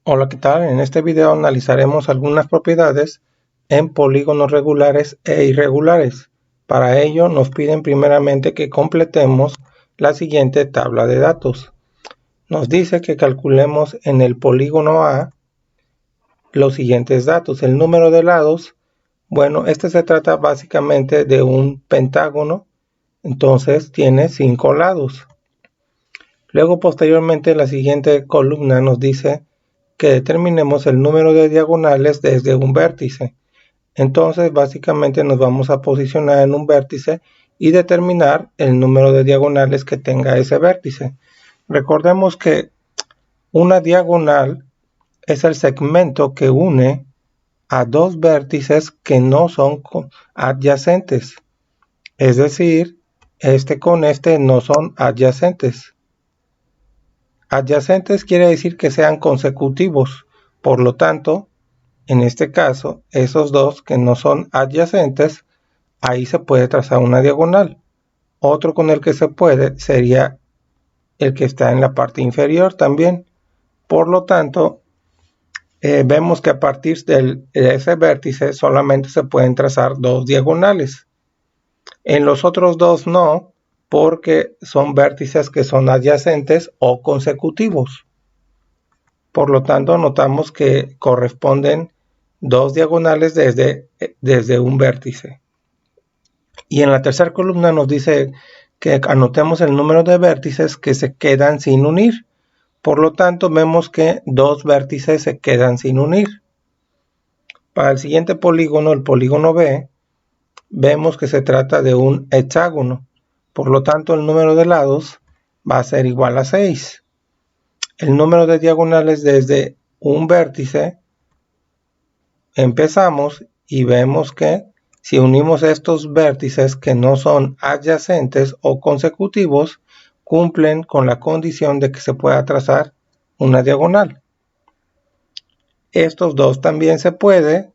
Hola, ¿qué tal? En este video analizaremos algunas propiedades en polígonos regulares e irregulares. Para ello nos piden primeramente que completemos la siguiente tabla de datos. Nos dice que calculemos en el polígono A los siguientes datos. El número de lados, bueno, este se trata básicamente de un pentágono, entonces tiene 5 lados. Luego posteriormente la siguiente columna nos dice que determinemos el número de diagonales desde un vértice. Entonces básicamente nos vamos a posicionar en un vértice y determinar el número de diagonales que tenga ese vértice. Recordemos que una diagonal es el segmento que une a dos vértices que no son adyacentes. Es decir, este con este no son adyacentes. Adyacentes quiere decir que sean consecutivos. Por lo tanto, en este caso, esos dos que no son adyacentes, ahí se puede trazar una diagonal. Otro con el que se puede sería el que está en la parte inferior también. Por lo tanto, vemos que a partir de ese vértice solamente se pueden trazar dos diagonales. En los otros dos no, porque son vértices que son adyacentes o consecutivos. Por lo tanto, notamos que corresponden dos diagonales desde un vértice. Y en la tercera columna nos dice que anotemos el número de vértices que se quedan sin unir. Por lo tanto, vemos que dos vértices se quedan sin unir. Para el siguiente polígono, el polígono B, vemos que se trata de un hexágono. Por lo tanto, el número de lados va a ser igual a 6. El número de diagonales desde un vértice, empezamos y vemos que si unimos estos vértices que no son adyacentes o consecutivos, cumplen con la condición de que se pueda trazar una diagonal. Estos dos también se puede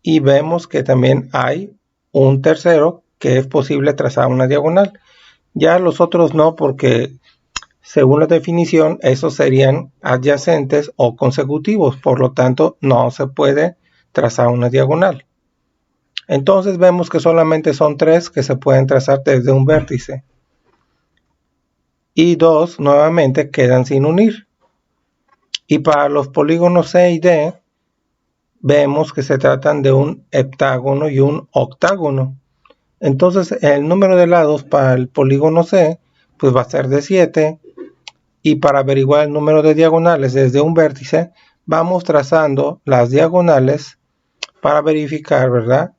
y vemos que también hay un tercero que es posible trazar una diagonal. Ya los otros no, porque según la definición, esos serían adyacentes o consecutivos, por lo tanto, no se puede trazar una diagonal. Entonces vemos que solamente son tres que se pueden trazar desde un vértice. Y dos nuevamente quedan sin unir. Y para los polígonos C y D, vemos que se tratan de un heptágono y un octágono. Entonces el número de lados para el polígono C pues va a ser de 7. Y para averiguar el número de diagonales desde un vértice, vamos trazando las diagonales para verificar, ¿verdad?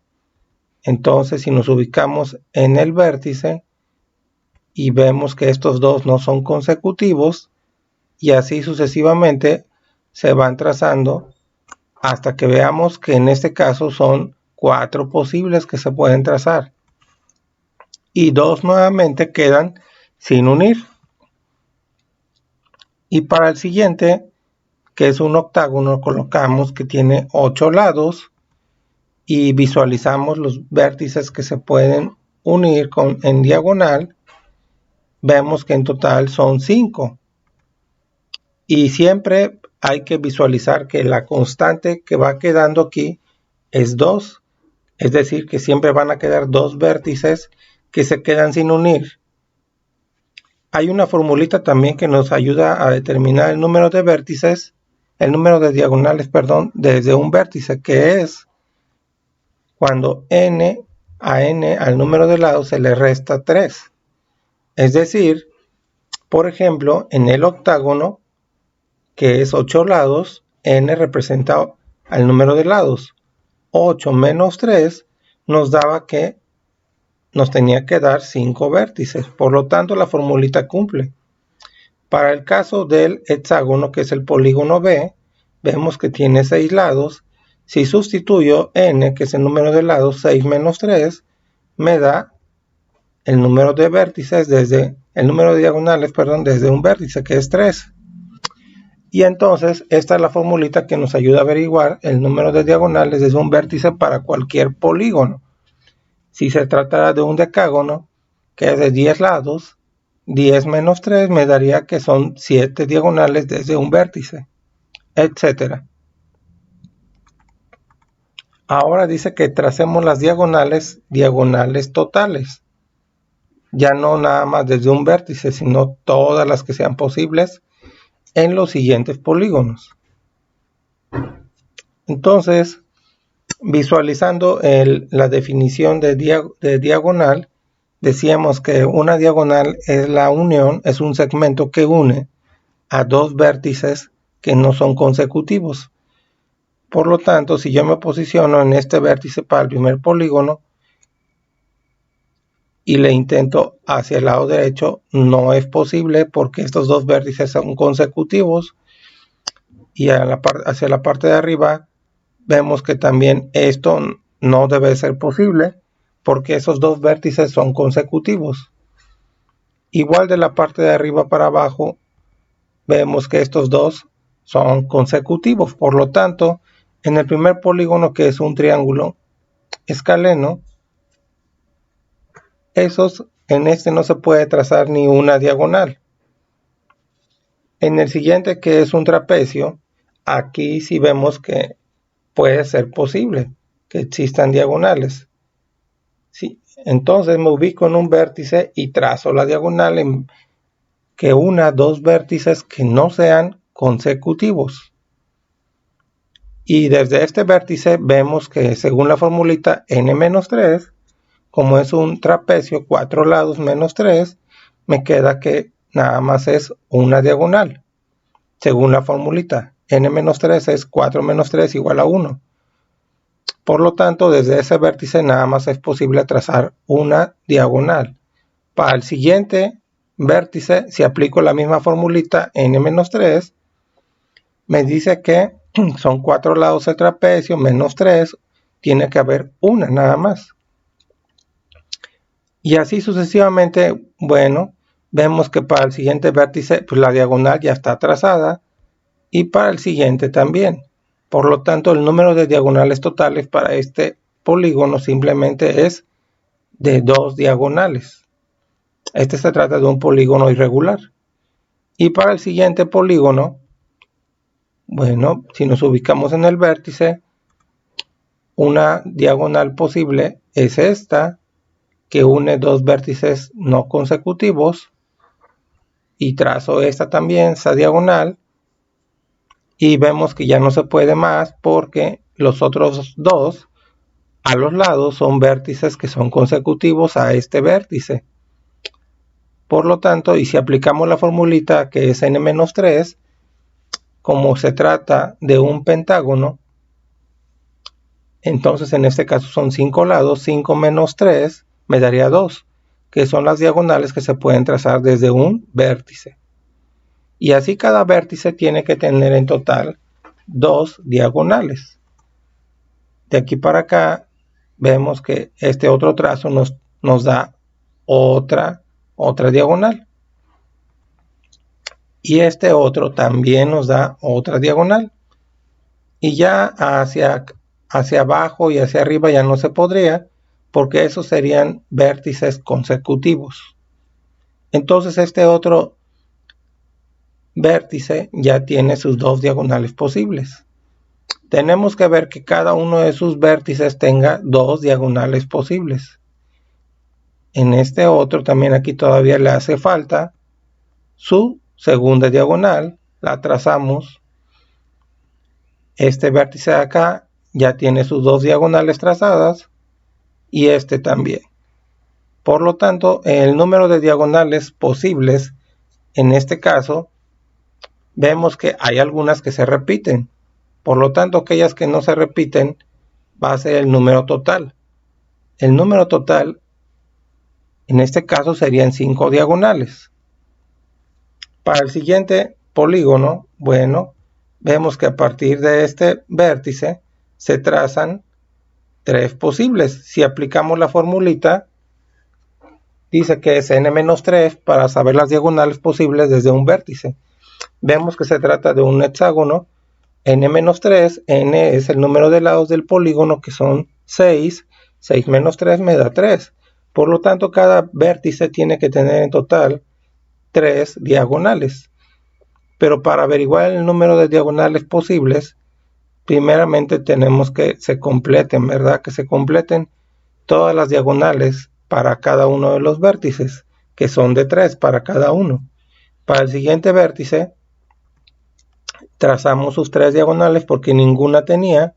Entonces, si nos ubicamos en el vértice y vemos que estos dos no son consecutivos, y así sucesivamente se van trazando hasta que veamos que en este caso son 4 posibles que se pueden trazar. Y dos nuevamente quedan sin unir. Y para el siguiente, que es un octágono, colocamos que tiene 8 lados y visualizamos los vértices que se pueden unir en diagonal. Vemos que en total son 5. Y siempre hay que visualizar que la constante que va quedando aquí es 2. Es decir, que siempre van a quedar dos vértices que se quedan sin unir. Hay una formulita también que nos ayuda a determinar el número de vértices, el número de diagonales, perdón, desde un vértice, que es cuando n al número de lados se le resta 3. Es decir, por ejemplo, en el octágono, que es 8 lados, n representa al número de lados. 8 menos 3 nos daba que nos tenía que dar 5 vértices. Por lo tanto, la formulita cumple. Para el caso del hexágono, que es el polígono B, vemos que tiene 6 lados. Si sustituyo n, que es el número de lados, 6 menos 3, me da el número de vértices el número de diagonales, perdón, desde un vértice, que es 3. Y entonces, esta es la formulita que nos ayuda a averiguar el número de diagonales desde un vértice para cualquier polígono. Si se tratara de un decágono, que es de 10 lados, 10 menos 3 me daría que son 7 diagonales desde un vértice. etcétera. Ahora dice que tracemos las diagonales totales. Ya no nada más desde un vértice, sino todas las que sean posibles en los siguientes polígonos. Entonces, visualizando la definición de diagonal, decíamos que una diagonal es la unión, es un segmento que une a dos vértices que no son consecutivos. Por lo tanto, si yo me posiciono en este vértice para el primer polígono y le intento hacia el lado derecho, no es posible porque estos dos vértices son consecutivos, y hacia la parte de arriba vemos que también esto no debe ser posible porque esos dos vértices son consecutivos. Igual de la parte de arriba para abajo vemos que estos dos son consecutivos. Por lo tanto, en el primer polígono, que es un triángulo escaleno, en este no se puede trazar ni una diagonal. En el siguiente, que es un trapecio, aquí sí vemos que puede ser posible que existan diagonales. ¿Sí? Entonces me ubico en un vértice y trazo la diagonal que una dos vértices que no sean consecutivos. Y desde este vértice vemos que según la formulita n-3, como es un trapecio 4 lados menos 3, me queda que nada más es una diagonal. Según la formulita, n-3 es 4 menos 3 igual a 1. Por lo tanto, desde ese vértice nada más es posible trazar una diagonal. Para el siguiente vértice, si aplico la misma formulita, n-3, me dice que son 4 lados el trapecio, menos 3, tiene que haber una nada más. Y así sucesivamente, bueno, vemos que para el siguiente vértice, pues la diagonal ya está trazada, y para el siguiente también. Por lo tanto, el número de diagonales totales para este polígono simplemente es de 2 diagonales. Este se trata de un polígono irregular. Y para el siguiente polígono, bueno, si nos ubicamos en el vértice, una diagonal posible es esta, que une dos vértices no consecutivos, y trazo esta también, esa diagonal, y vemos que ya no se puede más porque los otros dos a los lados son vértices que son consecutivos a este vértice. Por lo tanto, y si aplicamos la formulita que es n-3, como se trata de un pentágono, entonces en este caso son 5 lados, 5 menos 3 me daría 2, que son las diagonales que se pueden trazar desde un vértice. Y así cada vértice tiene que tener en total 2 diagonales. De aquí para acá vemos que este otro trazo nos da otra diagonal. Y este otro también nos da otra diagonal. Y ya hacia abajo y hacia arriba ya no se podría, porque esos serían vértices consecutivos. Entonces este otro vértice ya tiene sus 2 diagonales posibles. Tenemos que ver que cada uno de sus vértices tenga 2 diagonales posibles. En este otro también aquí todavía le hace falta su segunda diagonal, la trazamos. Este vértice de acá ya tiene sus 2 diagonales trazadas y este también. Por lo tanto, el número de diagonales posibles en este caso, vemos que hay algunas que se repiten. Por lo tanto, aquellas que no se repiten va a ser el número total. El número total en este caso serían 5 diagonales. Para el siguiente polígono, bueno, vemos que a partir de este vértice se trazan 3 posibles. Si aplicamos la formulita, dice que es n-3 para saber las diagonales posibles desde un vértice. Vemos que se trata de un hexágono, n-3, n es el número de lados del polígono, que son 6, 6 menos 3 me da 3. Por lo tanto, cada vértice tiene que tener en total 3 diagonales. Pero para averiguar el número de diagonales posibles, primeramente tenemos que se completen, ¿verdad? Que se completen todas las diagonales para cada uno de los vértices, que son de 3 para cada uno. Para el siguiente vértice, trazamos sus 3 diagonales porque ninguna tenía.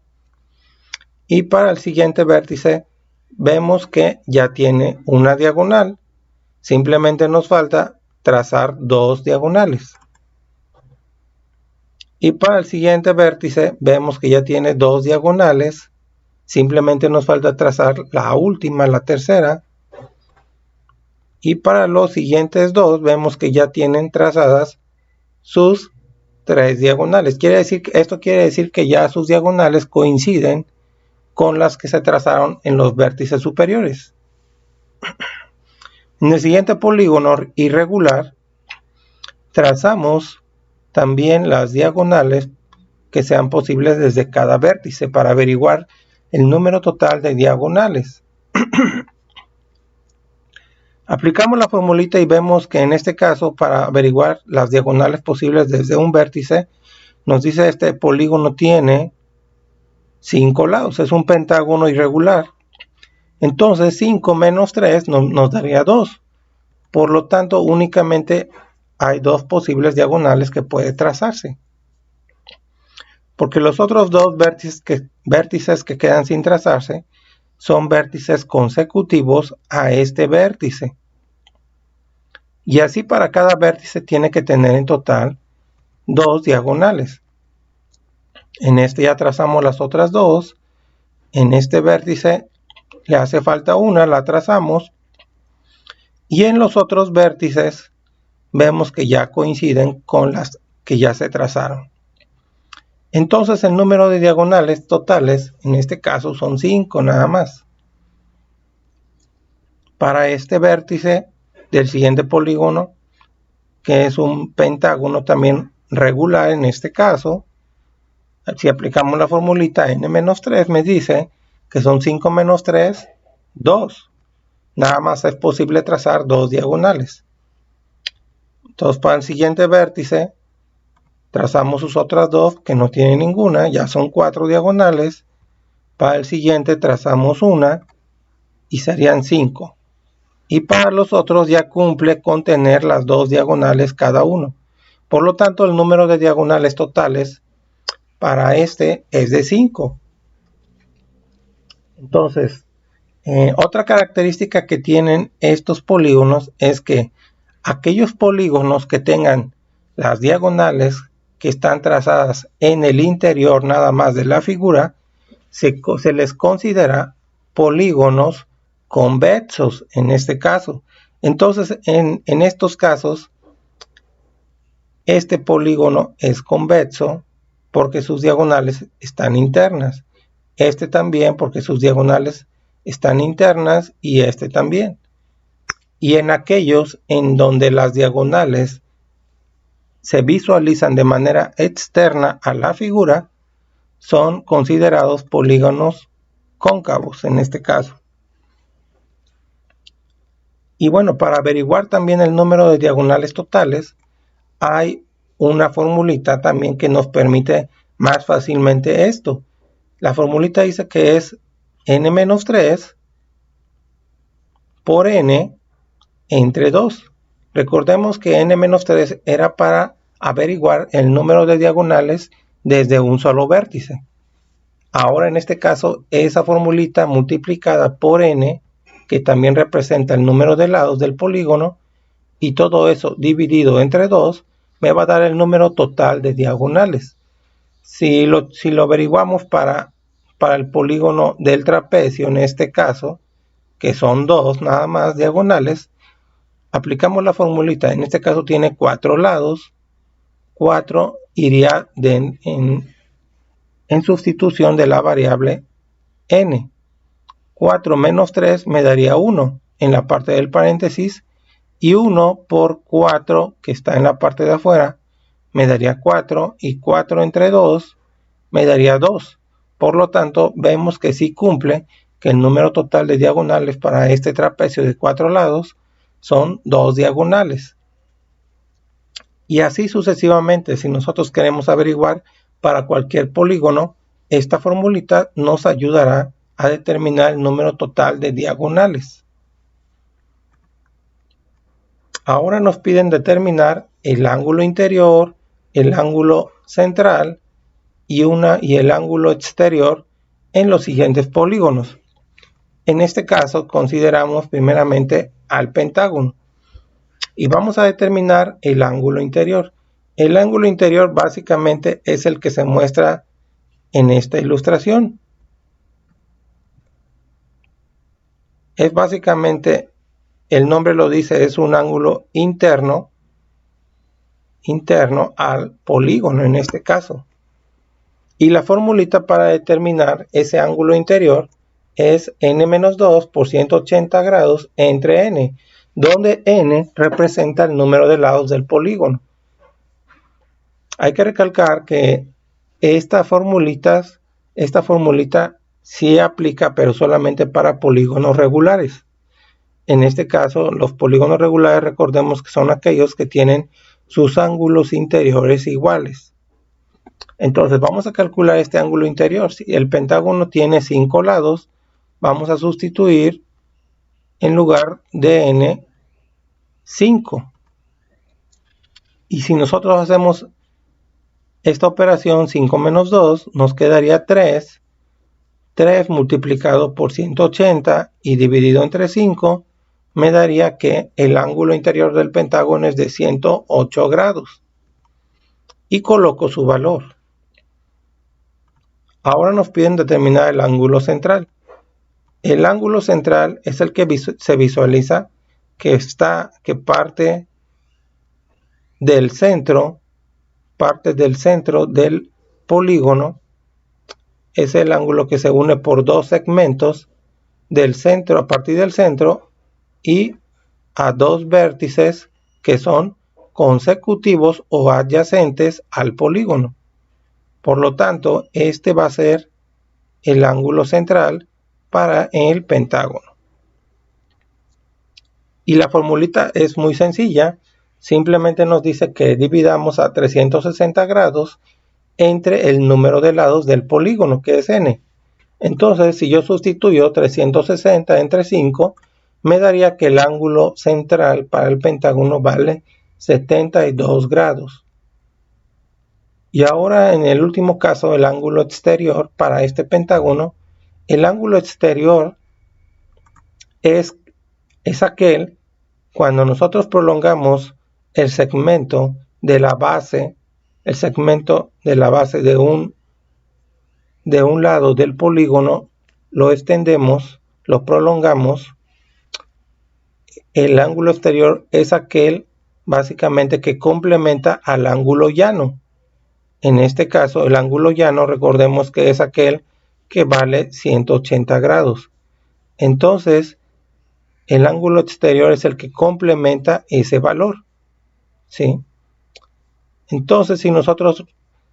Y para el siguiente vértice, vemos que ya tiene una diagonal. Simplemente nos falta trazar 2 diagonales. Y para el siguiente vértice, vemos que ya tiene 2 diagonales. Simplemente nos falta trazar la última, la tercera. Y para los siguientes 2, vemos que ya tienen trazadas sus 3 diagonales. Esto quiere decir que ya sus diagonales coinciden con las que se trazaron en los vértices superiores. En el siguiente polígono irregular, trazamos también las diagonales que sean posibles desde cada vértice para averiguar el número total de diagonales. Aplicamos la formulita y vemos que en este caso, para averiguar las diagonales posibles desde un vértice, nos dice este polígono tiene 5 lados, es un pentágono irregular. Entonces 5 menos 3 nos daría 2. Por lo tanto, únicamente hay 2 posibles diagonales que puede trazarse. Porque los otros 2 vértices que quedan sin trazarse son vértices consecutivos a este vértice. Y así para cada vértice tiene que tener en total 2 diagonales. En este ya trazamos las otras 2. En este vértice le hace falta una, la trazamos. Y en los otros vértices vemos que ya coinciden con las que ya se trazaron. Entonces el número de diagonales totales en este caso son 5 nada más. Para este vértice del siguiente polígono, que es un pentágono también regular en este caso, si aplicamos la formulita n-3 me dice que son 5 menos 3, 2. Nada más es posible trazar 2 diagonales. Entonces para el siguiente vértice trazamos sus otras 2 que no tienen ninguna, ya son 4 diagonales. Para el siguiente trazamos una y serían 5. Y para los otros ya cumple con tener las 2 diagonales cada uno. Por lo tanto, el número de diagonales totales para este es de 5. Entonces, otra característica que tienen estos polígonos es que aquellos polígonos que tengan las diagonales que están trazadas en el interior nada más de la figura, se les considera polígonos convexos en este caso. Entonces, en estos casos, este polígono es convexo porque sus diagonales están internas. Este también porque sus diagonales están internas y este también. Y en aquellos en donde las diagonales se visualizan de manera externa a la figura, son considerados polígonos cóncavos en este caso. Y bueno, para averiguar también el número de diagonales totales, hay una formulita también que nos permite más fácilmente esto. La formulita dice que es n-3 por n entre 2. Recordemos que n-3 era para averiguar el número de diagonales desde un solo vértice. Ahora en este caso, esa formulita multiplicada por n, que también representa el número de lados del polígono, y todo eso dividido entre 2, me va a dar el número total de diagonales. Si lo averiguamos para el polígono del trapecio, en este caso, que son 2 nada más diagonales, aplicamos la formulita. En este caso tiene 4 lados. 4 iría en sustitución de la variable n. 4 menos 3 me daría 1 en la parte del paréntesis, y 1 por 4 que está en la parte de afuera me daría 4, y 4 entre 2 me daría 2. Por lo tanto, vemos que sí cumple que el número total de diagonales para este trapecio de 4 lados son 2 diagonales. Y así sucesivamente, si nosotros queremos averiguar para cualquier polígono, esta formulita nos ayudará a determinar el número total de diagonales. Ahora nos piden determinar el ángulo interior, el ángulo central y el ángulo exterior en los siguientes polígonos. En este caso consideramos primeramente al pentágono y vamos a determinar el ángulo interior. El ángulo interior básicamente es el que se muestra en esta ilustración. Es básicamente, el nombre lo dice, es un ángulo interno al polígono en este caso. Y la formulita para determinar ese ángulo interior es n-2 por 180 grados entre n, donde n representa el número de lados del polígono. Hay que recalcar que esta formulita sí aplica, pero solamente para polígonos regulares. En este caso, los polígonos regulares, recordemos que son aquellos que tienen sus ángulos interiores iguales. Entonces, vamos a calcular este ángulo interior. Si el pentágono tiene 5 lados, vamos a sustituir en lugar de n, 5. Y si nosotros hacemos esta operación 5 menos 2, nos quedaría 3. 3 multiplicado por 180 y dividido entre 5 me daría que el ángulo interior del pentágono es de 108 grados. Y coloco su valor. Ahora nos piden determinar el ángulo central. El ángulo central es el que se visualiza que parte del centro del polígono. Es el ángulo que se une por dos segmentos del centro, a partir del centro, y a dos vértices que son consecutivos o adyacentes al polígono. Por lo tanto, este va a ser el ángulo central para el pentágono. Y la formulita es muy sencilla, simplemente nos dice que dividamos a 360 grados entre el número de lados del polígono, que es n. Entonces, si yo sustituyo 360 entre 5, me daría que el ángulo central para el pentágono vale 72 grados. Y ahora, en el último caso, el ángulo exterior para este pentágono, el ángulo exterior es aquel cuando nosotros prolongamos el segmento de la base, de un lado del polígono, lo extendemos, lo prolongamos. El ángulo exterior es aquel básicamente que complementa al ángulo llano. En este caso, el ángulo llano, recordemos que es aquel que vale 180 grados. Entonces, el ángulo exterior es el que complementa ese valor, ¿sí? Entonces, si nosotros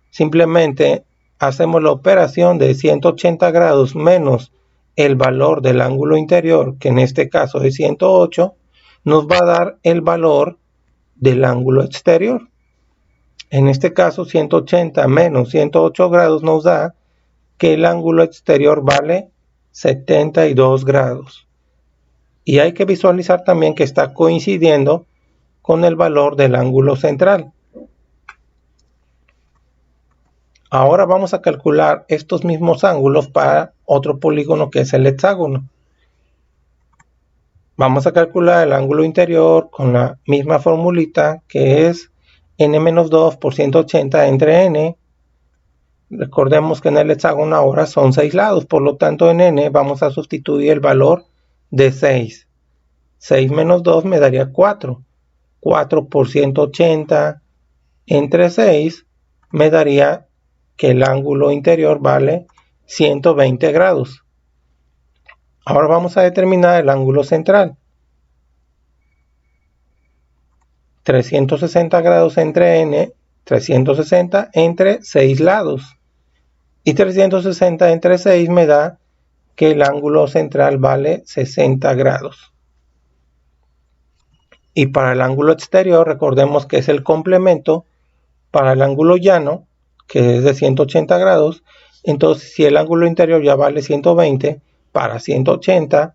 simplemente hacemos la operación de 180 grados menos el valor del ángulo interior, que en este caso es 108, nos va a dar el valor del ángulo exterior. En este caso, 180 menos 108 grados nos da que el ángulo exterior vale 72 grados. Y hay que visualizar también que está coincidiendo con el valor del ángulo central. Ahora vamos a calcular estos mismos ángulos para otro polígono que es el hexágono. Vamos a calcular el ángulo interior con la misma formulita que es n-2 por 180 entre n. Recordemos que en el hexágono ahora son 6 lados, por lo tanto en n vamos a sustituir el valor de 6. 6 menos 2 me daría 4. 4 por 180 entre 6 me daría que el ángulo interior vale 120 grados. Ahora vamos a determinar el ángulo central. 360 grados entre n, 360 entre 6 lados. Y 360 entre 6 me da que el ángulo central vale 60 grados. Y para el ángulo exterior, recordemos que es el complemento para el ángulo llano, que es de 180 grados. Entonces, si el ángulo interior ya vale 120, para 180,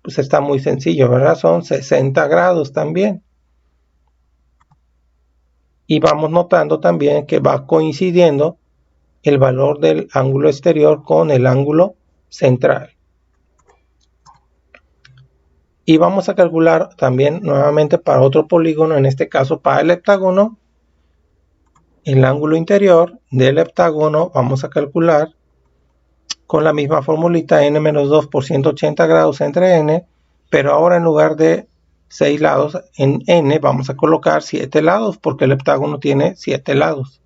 pues está muy sencillo, ¿verdad? Son 60 grados también. Y vamos notando también que va coincidiendo el valor del ángulo exterior con el ángulo central. Y vamos a calcular también nuevamente para otro polígono, en este caso para el heptágono, el ángulo interior del heptágono. Vamos a calcular con la misma formulita n-2 por 180 grados entre n, pero ahora en lugar de 6 lados en n vamos a colocar 7 lados, porque el heptágono tiene 7 lados.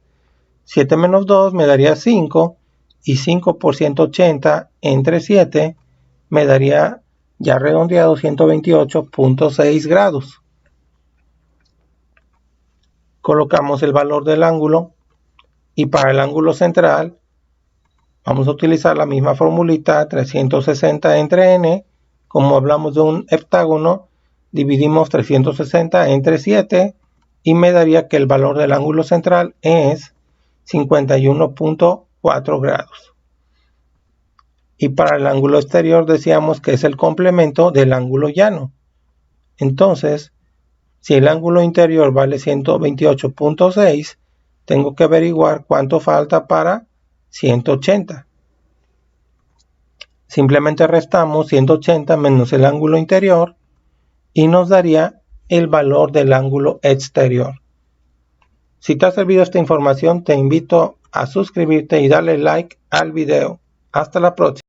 7 menos 2 me daría 5, y 5 por 180 entre 7 me daría, ya redondeado, 128.6 grados. Colocamos el valor del ángulo, y para el ángulo central vamos a utilizar la misma formulita, 360 entre n. Como hablamos de un heptágono, dividimos 360 entre 7 y me daría que el valor del ángulo central es 51.4 grados. Y para el ángulo exterior decíamos que es el complemento del ángulo llano. Entonces, si el ángulo interior vale 128.6, tengo que averiguar cuánto falta para 180. Simplemente restamos 180 menos el ángulo interior y nos daría el valor del ángulo exterior. Si te ha servido esta información, te invito a suscribirte y darle like al video. Hasta la próxima.